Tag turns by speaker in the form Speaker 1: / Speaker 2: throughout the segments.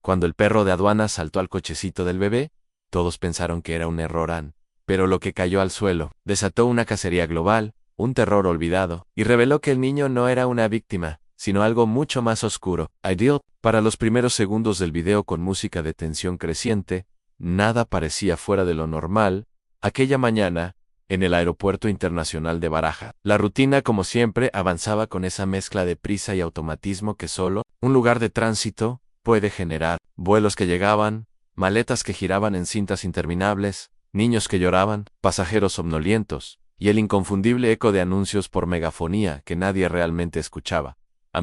Speaker 1: Cuando el perro de aduanas saltó al cochecito del bebé, todos pensaron que era un error, pero lo que cayó al suelo desató una cacería global, un terror olvidado, y reveló que el niño no era una víctima, sino algo mucho más oscuro. Ideal. Para los primeros segundos del video con música de tensión creciente, nada parecía fuera de lo normal. Aquella mañana, en el Aeropuerto Internacional de Baraja, la rutina, como siempre, avanzaba con esa mezcla de prisa y automatismo que solo un lugar de tránsito puede generar. Vuelos que llegaban, maletas que giraban en cintas interminables, niños que lloraban, pasajeros somnolientos, y el inconfundible eco de anuncios por megafonía que nadie realmente escuchaba.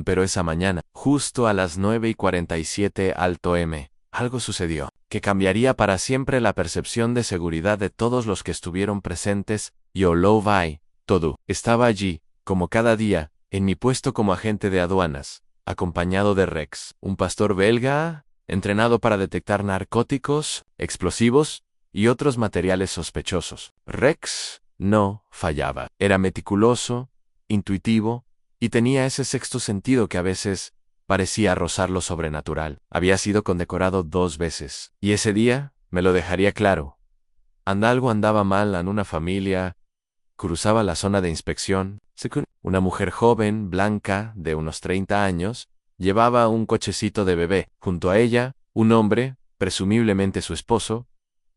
Speaker 1: Pero esa mañana, justo a las 9:47 Alto M, algo sucedió, que cambiaría para siempre la percepción de seguridad de todos los que estuvieron presentes. Yo lo vi todo. Estaba allí, como cada día, en mi puesto como agente de aduanas, acompañado de Rex, un pastor belga, entrenado para detectar narcóticos, explosivos y otros materiales sospechosos. Rex no fallaba. Era meticuloso, intuitivo, y tenía ese sexto sentido que a veces parecía rozar lo sobrenatural. Había sido condecorado 2 veces, y ese día me lo dejaría claro. Algo andaba mal en una familia. Cruzaba la zona de inspección. Una mujer joven, blanca, de unos 30 años, llevaba un cochecito de bebé. Junto a ella, un hombre, presumiblemente su esposo,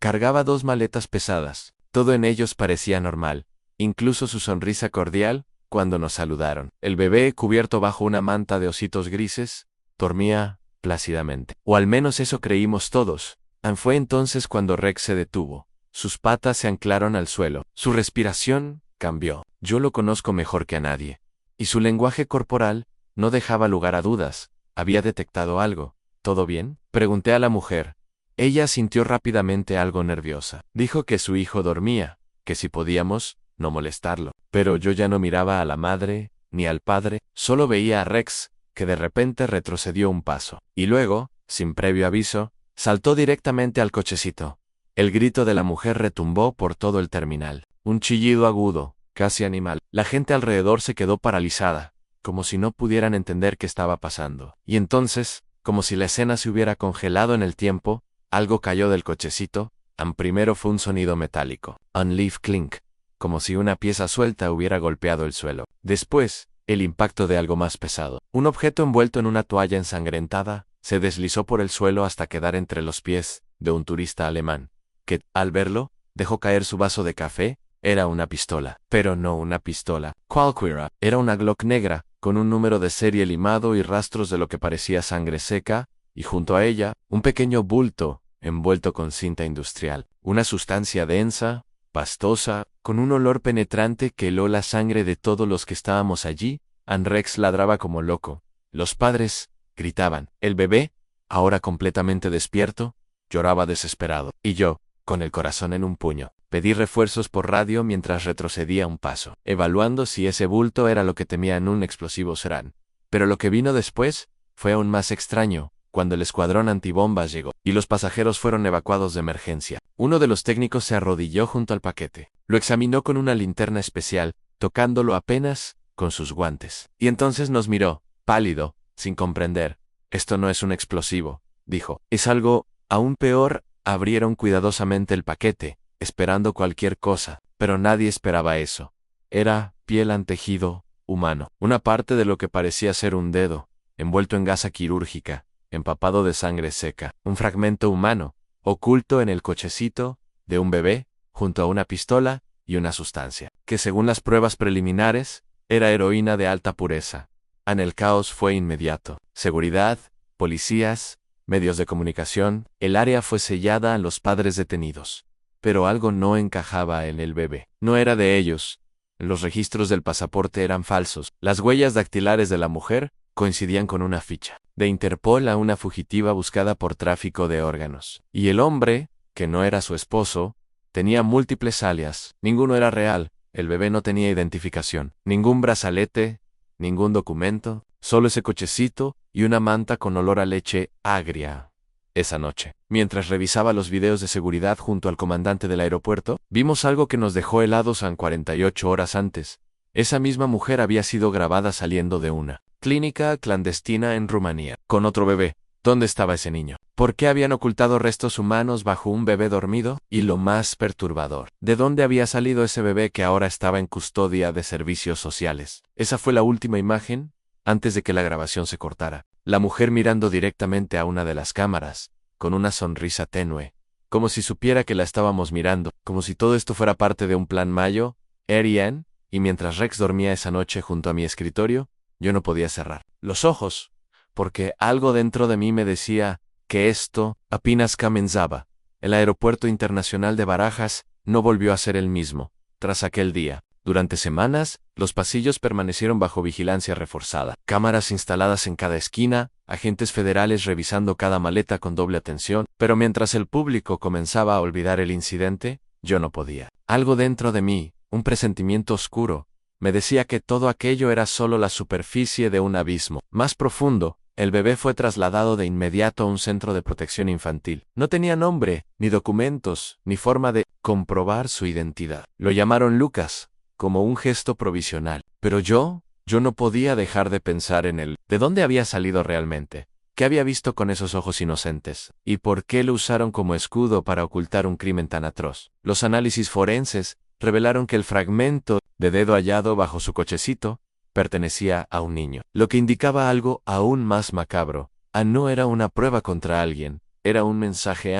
Speaker 1: cargaba 2 maletas pesadas. Todo en ellos parecía normal, incluso su sonrisa cordial cuando nos saludaron. El bebé, cubierto bajo una manta de ositos grises, dormía plácidamente. O al menos eso creímos todos. Fue entonces cuando Rex se detuvo. Sus patas se anclaron al suelo. Su respiración cambió. Yo lo conozco mejor que a nadie. Y su lenguaje corporal no dejaba lugar a dudas. Había detectado algo. ¿Todo bien?, pregunté a la mujer. Ella sintió rápidamente algo nerviosa. Dijo que su hijo dormía, que si podíamos no molestarlo. Pero yo ya no miraba a la madre, ni al padre, solo veía a Rex, que de repente retrocedió un paso. Y luego, sin previo aviso, saltó directamente al cochecito. El grito de la mujer retumbó por todo el terminal. Un chillido agudo, casi animal. La gente alrededor se quedó paralizada, como si no pudieran entender qué estaba pasando. Y entonces, como si la escena se hubiera congelado en el tiempo, algo cayó del cochecito. Primero fue un sonido metálico. Un leaf clink, como si una pieza suelta hubiera golpeado el suelo. Después, el impacto de algo más pesado. Un objeto envuelto en una toalla ensangrentada se deslizó por el suelo hasta quedar entre los pies de un turista alemán, que, al verlo, dejó caer su vaso de café. Era una pistola, pero no una pistola cualquiera. Era una Glock negra, con un número de serie limado y rastros de lo que parecía sangre seca, y junto a ella, un pequeño bulto envuelto con cinta industrial. Una sustancia densa, pastosa, con un olor penetrante que heló la sangre de todos los que estábamos allí. Rex ladraba como loco. Los padres gritaban. El bebé, ahora completamente despierto, lloraba desesperado. Y yo, con el corazón en un puño, pedí refuerzos por radio mientras retrocedía un paso, evaluando si ese bulto era lo que temían un explosivo serán. Pero lo que vino después fue aún más extraño. Cuando el escuadrón antibombas llegó y los pasajeros fueron evacuados de emergencia, uno de los técnicos se arrodilló junto al paquete. Lo examinó con una linterna especial, tocándolo apenas con sus guantes. Y entonces nos miró, pálido, sin comprender. Esto no es un explosivo, dijo. Es algo aún peor. Abrieron cuidadosamente el paquete, esperando cualquier cosa, pero nadie esperaba eso. Era piel en tejido humano. Una parte de lo que parecía ser un dedo, envuelto en gasa quirúrgica, empapado de sangre seca. Un fragmento humano, oculto en el cochecito de un bebé, junto a una pistola y una sustancia, que según las pruebas preliminares, era heroína de alta pureza. El caos fue inmediato. Seguridad, policías, medios de comunicación, el área fue sellada a los padres detenidos. Pero algo no encajaba en el bebé. No era de ellos. Los registros del pasaporte eran falsos. Las huellas dactilares de la mujer coincidían con una ficha de Interpol a una fugitiva buscada por tráfico de órganos. Y el hombre, que no era su esposo, tenía múltiples alias. Ninguno era real. El bebé no tenía identificación. Ningún brazalete, ningún documento, solo ese cochecito y una manta con olor a leche agria. Esa noche, mientras revisaba los videos de seguridad junto al comandante del aeropuerto, vimos algo que nos dejó helados 48 horas antes. Esa misma mujer había sido grabada saliendo de una clínica clandestina en Rumanía, con otro bebé. ¿Dónde estaba ese niño? ¿Por qué habían ocultado restos humanos bajo un bebé dormido? Y lo más perturbador, ¿de dónde había salido ese bebé que ahora estaba en custodia de servicios sociales? Esa fue la última imagen antes de que la grabación se cortara. La mujer mirando directamente a una de las cámaras, con una sonrisa tenue, como si supiera que la estábamos mirando, como si todo esto fuera parte de un plan mayo, Ariane, y mientras Rex dormía esa noche junto a mi escritorio, yo no podía cerrar los ojos, porque algo dentro de mí me decía que esto apenas comenzaba. El aeropuerto internacional de Barajas no volvió a ser el mismo, tras aquel día. Durante semanas, los pasillos permanecieron bajo vigilancia reforzada, cámaras instaladas en cada esquina, agentes federales revisando cada maleta con doble atención, pero mientras el público comenzaba a olvidar el incidente, yo no podía. Algo dentro de mí, un presentimiento oscuro, me decía que todo aquello era solo la superficie de un abismo más profundo. El bebé fue trasladado de inmediato a un centro de protección infantil. No tenía nombre, ni documentos, ni forma de comprobar su identidad. Lo llamaron Lucas, como un gesto provisional. Pero yo no podía dejar de pensar en él. ¿De dónde había salido realmente? ¿Qué había visto con esos ojos inocentes? ¿Y por qué lo usaron como escudo para ocultar un crimen tan atroz? Los análisis forenses revelaron que el fragmento de dedo hallado bajo su cochecito pertenecía a un niño, lo que indicaba algo aún más macabro. No era una prueba contra alguien, era un mensaje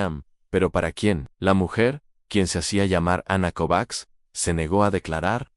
Speaker 1: ¿pero para quién? La mujer, quien se hacía llamar Anna Kovacs, se negó a declarar.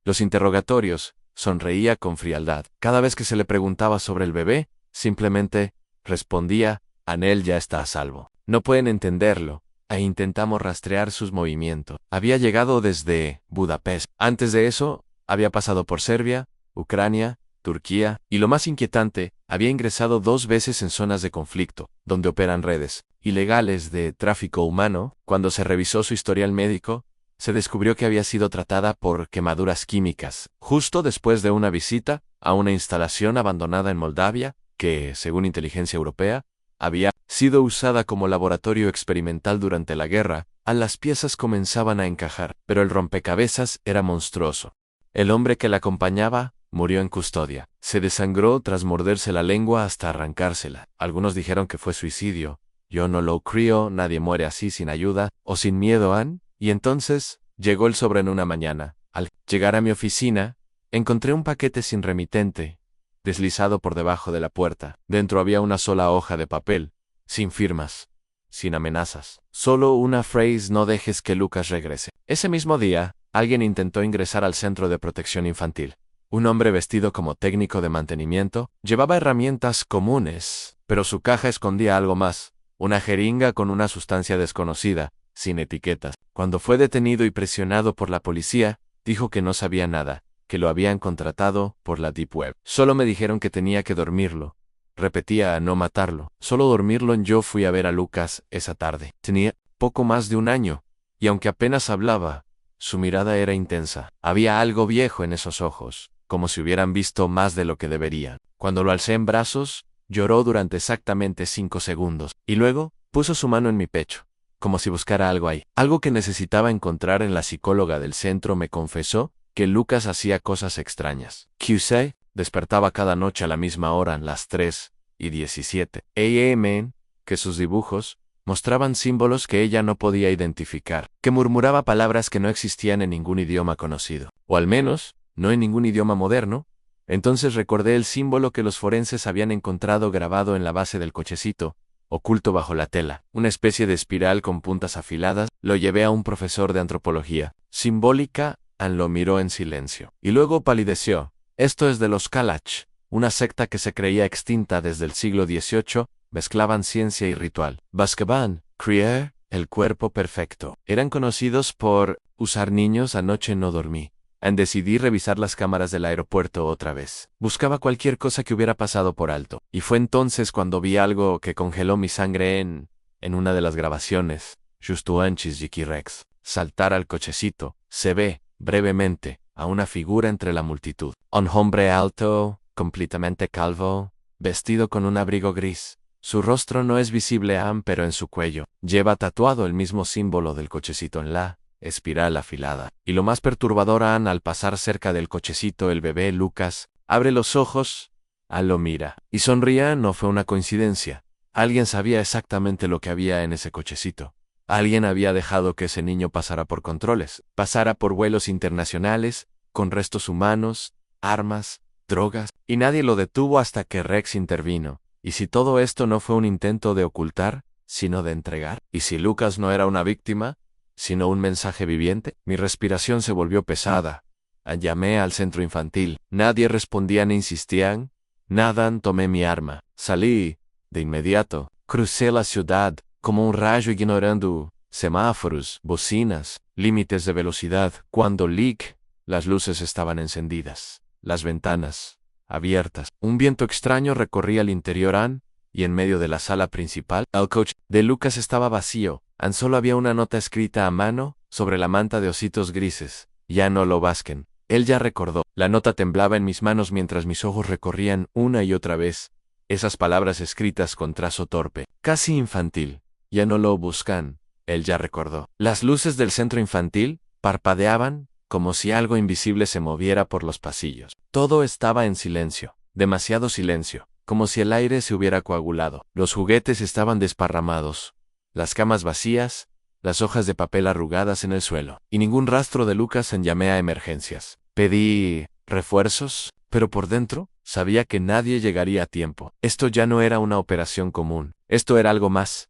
Speaker 1: Los interrogatorios, sonreía con frialdad. Cada vez que se le preguntaba sobre el bebé, simplemente respondía, Anel ya está a salvo. No pueden entenderlo. Intentamos rastrear sus movimientos. Había llegado desde Budapest. Antes de eso, había pasado por Serbia, Ucrania, Turquía, y lo más inquietante, había ingresado 2 veces en zonas de conflicto, donde operan redes ilegales de tráfico humano. Cuando se revisó su historial médico, se descubrió que había sido tratada por quemaduras químicas, justo después de una visita a una instalación abandonada en Moldavia, que, según inteligencia europea, había sido usada como laboratorio experimental durante la guerra. Las piezas comenzaban a encajar, pero el rompecabezas era monstruoso. El hombre que la acompañaba murió en custodia. Se desangró tras morderse la lengua hasta arrancársela. Algunos dijeron que fue suicidio. Yo no lo creo, nadie muere así sin ayuda o sin miedo, Y entonces, llegó el sobre en una mañana. Al llegar a mi oficina, encontré un paquete sin remitente, deslizado por debajo de la puerta. Dentro había una sola hoja de papel, sin firmas, sin amenazas. Solo una frase: no dejes que Lucas regrese. Ese mismo día, alguien intentó ingresar al centro de protección infantil. Un hombre vestido como técnico de mantenimiento, llevaba herramientas comunes, pero su caja escondía algo más, una jeringa con una sustancia desconocida, sin etiquetas. Cuando fue detenido y presionado por la policía, dijo que no sabía nada, que lo habían contratado por la Deep Web. Solo me dijeron que tenía que dormirlo. Repetía: no matarlo, solo dormirlo. Yo fui a ver a Lucas esa tarde. Tenía poco más de 1 año, y aunque apenas hablaba, su mirada era intensa. Había algo viejo en esos ojos, como si hubieran visto más de lo que deberían. Cuando lo alcé en brazos, lloró durante exactamente 5 segundos, y luego puso su mano en mi pecho, como si buscara algo ahí, algo que necesitaba encontrar en la psicóloga del centro. Me confesó que Lucas hacía cosas extrañas. QC despertaba cada noche a la misma hora, las 3:17 a.m., que sus dibujos mostraban símbolos que ella no podía identificar, que murmuraba palabras que no existían en ningún idioma conocido, o al menos, no en ningún idioma moderno. Entonces recordé el símbolo que los forenses habían encontrado grabado en la base del cochecito, oculto bajo la tela, una especie de espiral con puntas afiladas. Lo llevé a un profesor de antropología simbólica. Lo miró en silencio, y luego palideció. Esto es de los Kalach, una secta que se creía extinta desde el siglo XVIII, mezclaban ciencia y ritual. Buscaban crear el cuerpo perfecto. Eran conocidos por usar niños. Anoche no dormí. Decidí revisar las cámaras del aeropuerto otra vez. Buscaba cualquier cosa que hubiera pasado por alto. Y fue entonces cuando vi algo que congeló mi sangre en una de las grabaciones. Justo antes de que Rex saltara al cochecito, se ve, brevemente, a una figura entre la multitud. Un hombre alto, completamente calvo, vestido con un abrigo gris. Su rostro no es visible pero en su cuello lleva tatuado el mismo símbolo del cochecito en la espiral afilada. Y lo más perturbador, al pasar cerca del cochecito, el bebé Lucas abre los ojos, lo mira y sonríe. No fue una coincidencia. Alguien sabía exactamente lo que había en ese cochecito. Alguien había dejado que ese niño pasara por controles, pasara por vuelos internacionales, con restos humanos, armas, drogas, y nadie lo detuvo hasta que Rex intervino. ¿Y si todo esto no fue un intento de ocultar, sino de entregar? ¿Y si Lucas no era una víctima, sino un mensaje viviente? Mi respiración se volvió pesada. Llamé al centro infantil. Nadie respondía ni insistían. Nadan, tomé mi arma. Salí, de inmediato. Crucé la ciudad, como un rayo ignorando semáforos, bocinas, límites de velocidad. Cuando Leak, las luces estaban encendidas, las ventanas abiertas. Un viento extraño recorría el interior y en medio de la sala principal, el coche de Lucas estaba vacío. Solo había una nota escrita a mano sobre la manta de ositos grises. Ya no lo basquen. Él ya recordó. La nota temblaba en mis manos mientras mis ojos recorrían una y otra vez esas palabras escritas con trazo torpe, casi infantil. Ya no lo buscan. Él ya recordó. Las luces del centro infantil parpadeaban como si algo invisible se moviera por los pasillos. Todo estaba en silencio, demasiado silencio, como si el aire se hubiera coagulado. Los juguetes estaban desparramados, las camas vacías, las hojas de papel arrugadas en el suelo, y ningún rastro de Lucas. Llamé a emergencias. Pedí refuerzos, pero por dentro sabía que nadie llegaría a tiempo. Esto ya no era una operación común, esto era algo más.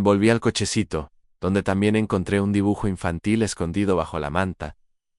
Speaker 1: Volví al cochecito, donde también encontré un dibujo infantil escondido bajo la manta,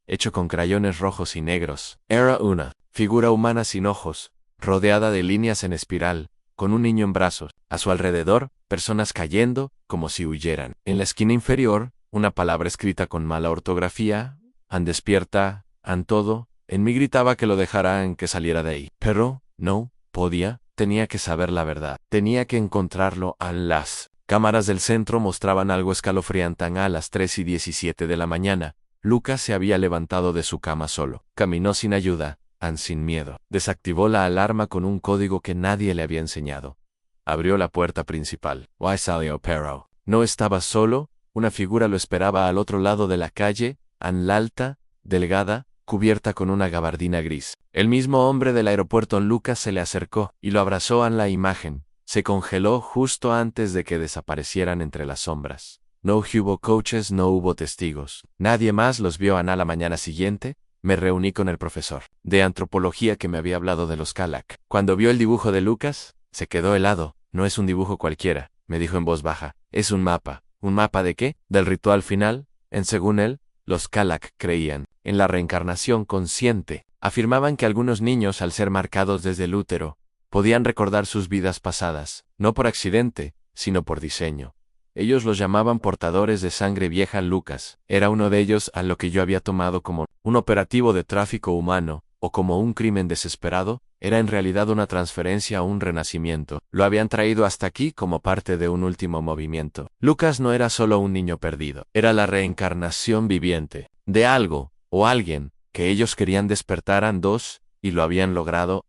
Speaker 1: hecho con crayones rojos y negros. Era una figura humana sin ojos, rodeada de líneas en espiral, con un niño en brazos. A su alrededor, personas cayendo, como si huyeran. En la esquina inferior, una palabra escrita con mala ortografía, despierta, todo. En mí gritaba que lo dejara, que saliera de ahí. Pero, no, podía, tenía que saber la verdad. Tenía que encontrarlo. Las cámaras del centro mostraban algo escalofriante. A las 3:17 de la mañana, Lucas se había levantado de su cama solo. Caminó sin ayuda, sin miedo. Desactivó la alarma con un código que nadie le había enseñado. Abrió la puerta principal. Salió, pero no estaba solo. Una figura lo esperaba al otro lado de la calle, la alta, delgada, cubierta con una gabardina gris. El mismo hombre del aeropuerto. Lucas se le acercó y lo abrazó. La imagen se congeló justo antes de que desaparecieran entre las sombras. No hubo coaches, no hubo testigos. Nadie más los vio. La mañana siguiente, me reuní con el profesor de antropología que me había hablado de los Kalak. Cuando vio el dibujo de Lucas, se quedó helado. No es un dibujo cualquiera, me dijo en voz baja. Es un mapa. ¿Un mapa de qué? Del ritual final. Según él, los Kalak creían en la reencarnación consciente. Afirmaban que algunos niños, al ser marcados desde el útero, podían recordar sus vidas pasadas, no por accidente, sino por diseño. Ellos los llamaban portadores de sangre vieja. Lucas era uno de ellos, a lo que yo había tomado como un operativo de tráfico humano, o como un crimen desesperado. Era en realidad una transferencia o un renacimiento. Lo habían traído hasta aquí como parte de un último movimiento. Lucas no era solo un niño perdido, era la reencarnación viviente de algo, o alguien, que ellos querían despertar. Y lo habían logrado.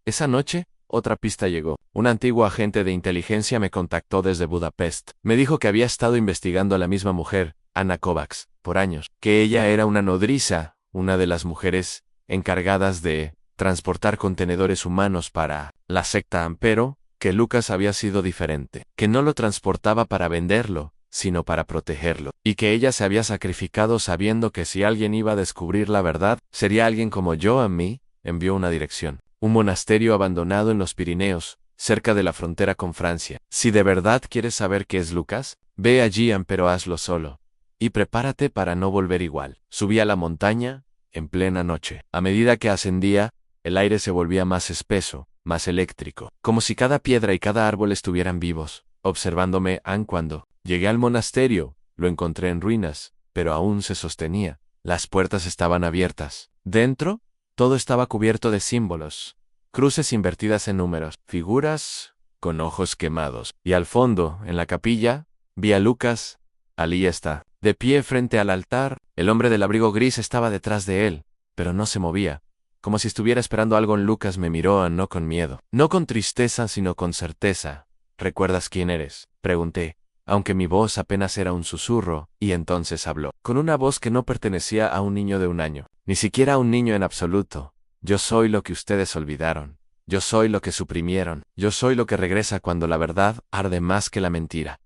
Speaker 1: Esa noche, otra pista llegó. Un antiguo agente de inteligencia me contactó desde Budapest. Me dijo que había estado investigando a la misma mujer, Anna Kovacs, por años. Que ella era una nodriza, una de las mujeres encargadas de transportar contenedores humanos para la secta, pero que Lucas había sido diferente. Que no lo transportaba para venderlo, sino para protegerlo. Y que ella se había sacrificado sabiendo que si alguien iba a descubrir la verdad, sería alguien como yo. A mí, envió una dirección. Un monasterio abandonado en los Pirineos, cerca de la frontera con Francia. Si de verdad quieres saber qué es Lucas, ve allí, pero hazlo solo. Y prepárate para no volver igual. Subí a la montaña, en plena noche. A medida que ascendía, el aire se volvía más espeso, más eléctrico, como si cada piedra y cada árbol estuvieran vivos, observándome. Cuando llegué al monasterio, lo encontré en ruinas, pero aún se sostenía. Las puertas estaban abiertas. Dentro, todo estaba cubierto de símbolos, cruces invertidas en números, figuras con ojos quemados. Y al fondo, en la capilla, vi a Lucas. Allí está, de pie frente al altar. El hombre del abrigo gris estaba detrás de él, pero no se movía, como si estuviera esperando algo. Lucas me miró, no con miedo, no con tristeza, sino con certeza. ¿Recuerdas quién eres?, pregunté, aunque mi voz apenas era un susurro, y entonces habló, con una voz que no pertenecía a un niño de 1 año, ni siquiera a un niño en absoluto. Yo soy lo que ustedes olvidaron. Yo soy lo que suprimieron. Yo soy lo que regresa cuando la verdad arde más que la mentira.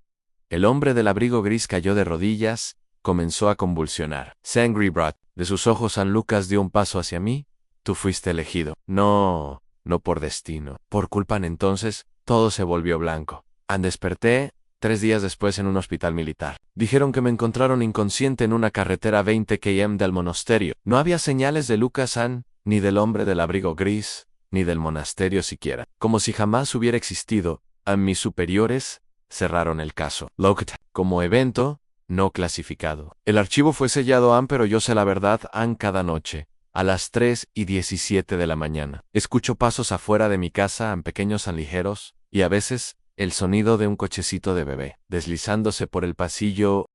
Speaker 1: El hombre del abrigo gris cayó de rodillas, comenzó a convulsionar. Sangry Brat, de sus ojos San Lucas dio un paso hacia mí. Tú fuiste elegido. No, no por destino. Por culpa. Entonces, todo se volvió blanco. Desperté 3 días después en un hospital militar. Dijeron que me encontraron inconsciente en una carretera 20 km del monasterio. No había señales de Lucas-san, ni del hombre del abrigo gris, ni del monasterio siquiera. Como si jamás hubiera existido, a mis superiores cerraron el caso. Locked como evento no clasificado. El archivo fue sellado, pero yo sé la verdad, cada noche. A las 3:17 de la mañana. Escucho pasos afuera de mi casa, pequeños ligeros, y a veces el sonido de un cochecito de bebé, deslizándose por el pasillo.